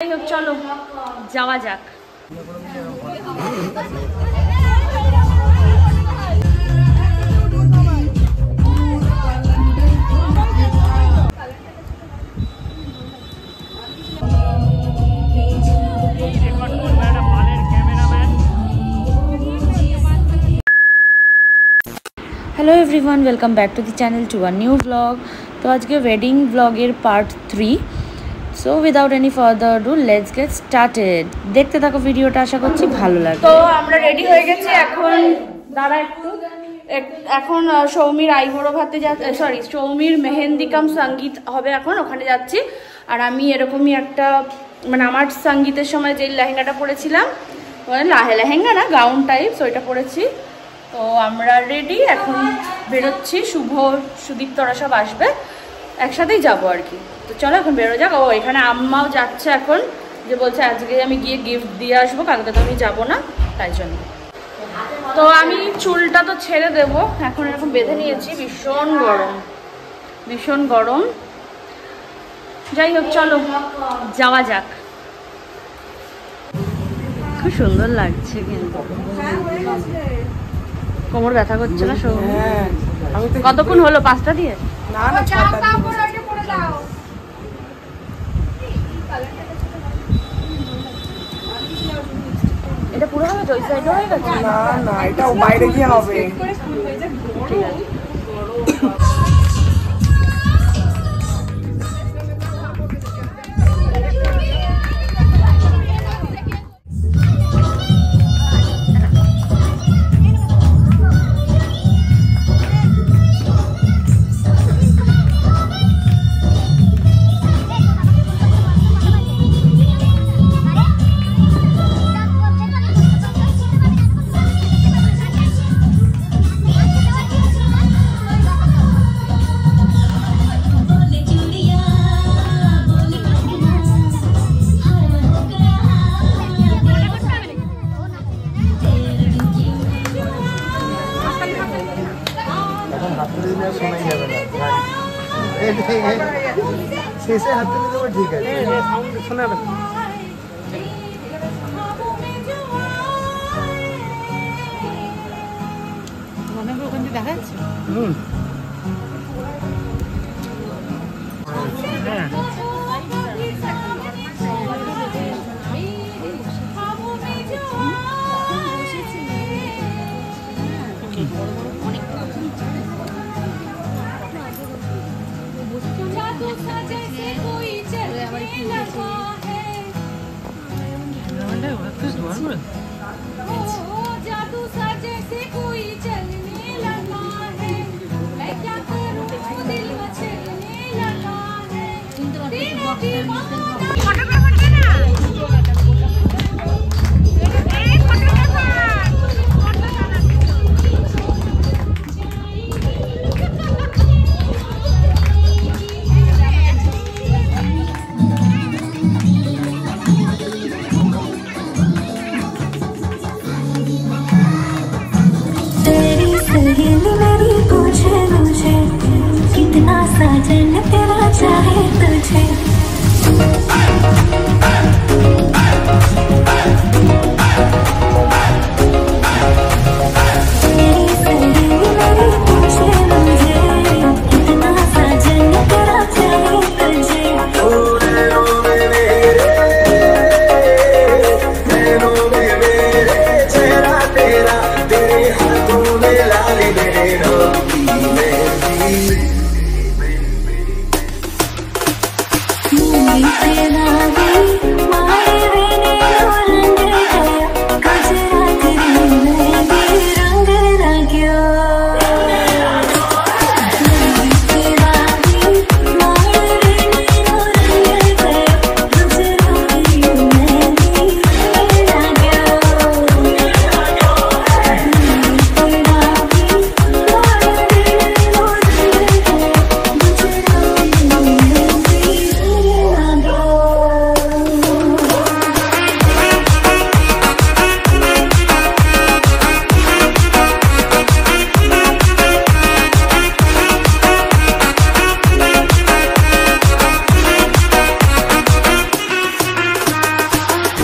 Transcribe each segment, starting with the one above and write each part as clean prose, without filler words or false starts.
चलो जावा जाक। Hello everyone, welcome back to the channel to a new vlog. तो आज के wedding vlogger part 3। So without any further do let's get started. देखते থাকো ভিডিওটা, আশা করছি ভালো লাগবে। তো আমরা রেডি হয়ে গেছি, এখন দাঁড়া এখন সৌমির আইবুড়ো ভাতে সরি সৌমির মেহেন্দি কাম সঙ্গীত হবে, এখন ওখানে যাচ্ছি। আর আমি এরকমই একটা মানে আমার সঙ্গীতের সময় যে লেহেঙ্গাটা পরেছিলাম, মানে লেহেঙ্গা না গাউন টাইপ, ওইটা পরেছি। তো আমরা রেডি, এখন বেরোচ্ছি। শুভ সুদীপ্তরা সব আসবে, একসাথেই যাবো আর কি। তো চলো এখন বেরো যাক। ও এখানে আম্মাও যাচ্ছে এখন, যে বলছে আজকে আমি গিয়ে গিফট দিয়ে আসবো, কালকে তো আমি যাবো না, তাই জন্য। তো আমি চুলটা তো ছেড়ে দেবো, এখন এরকম বেঁধে নিয়েছি। ভীষণ গরম, ভীষণ গরম। যাই হোক চলো যাওয়া যাক। খুব সুন্দর লাগছে কিন্তু। কোমর ব্যথা করছে না? কতক্ষণ হলো? 5টা দিয়ে না না, এটা পুরো হবে তো? ওই সাইডে হয়ে গেছে? না না, এটা বাইরে গিয়ে হবে। ঠিক আছে। শেষে হাতে নিয়ে দেবো, ঠিক আছে? শোনাবে ওখান থেকে দেখা যাচ্ছে।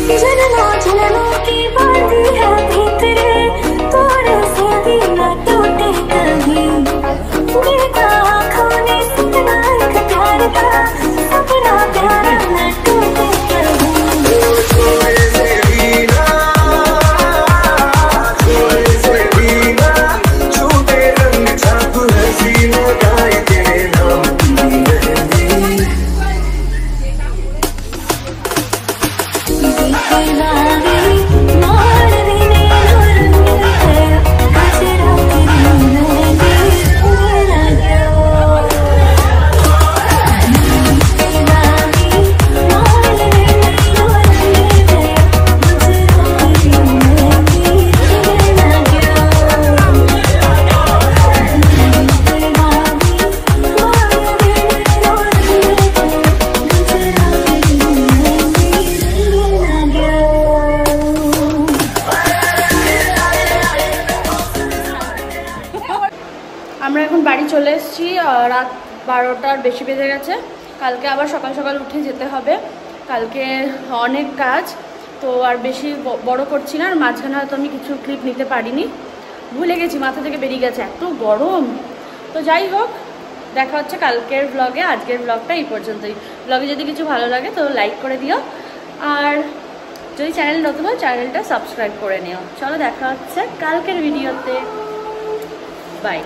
जन्मों जन्मों की बांधी है भीतरे, तोड़े से भी न टूटे कभी। देखा आँखों ने सपना एक प्यार का, सपना प्यारा न टूटे कभी। আমরা এখন বাড়ি চলে এসেছি, রাত 12টার বেশি বেজে গেছে। কালকে আবার সকাল সকাল উঠে যেতে হবে, কালকে অনেক কাজ, তো আর বেশি বড় করছি না। আর মাঝখানে হয়তো আমি কিছু ক্লিপ নিতে পারিনি, ভুলে গেছি, মাথা থেকে বেরিয়ে গেছে, এত গরম। তো যাই হোক, দেখা হচ্ছে কালকের ব্লগে। আজকের ব্লগটা এই পর্যন্তই। ব্লগে যদি কিছু ভালো লাগে তো লাইক করে দিও, আর যদি চ্যানেল নতুন হয় চ্যানেলটা সাবস্ক্রাইব করে নিও। চলো দেখা হচ্ছে কালকের ভিডিওতে, বাই।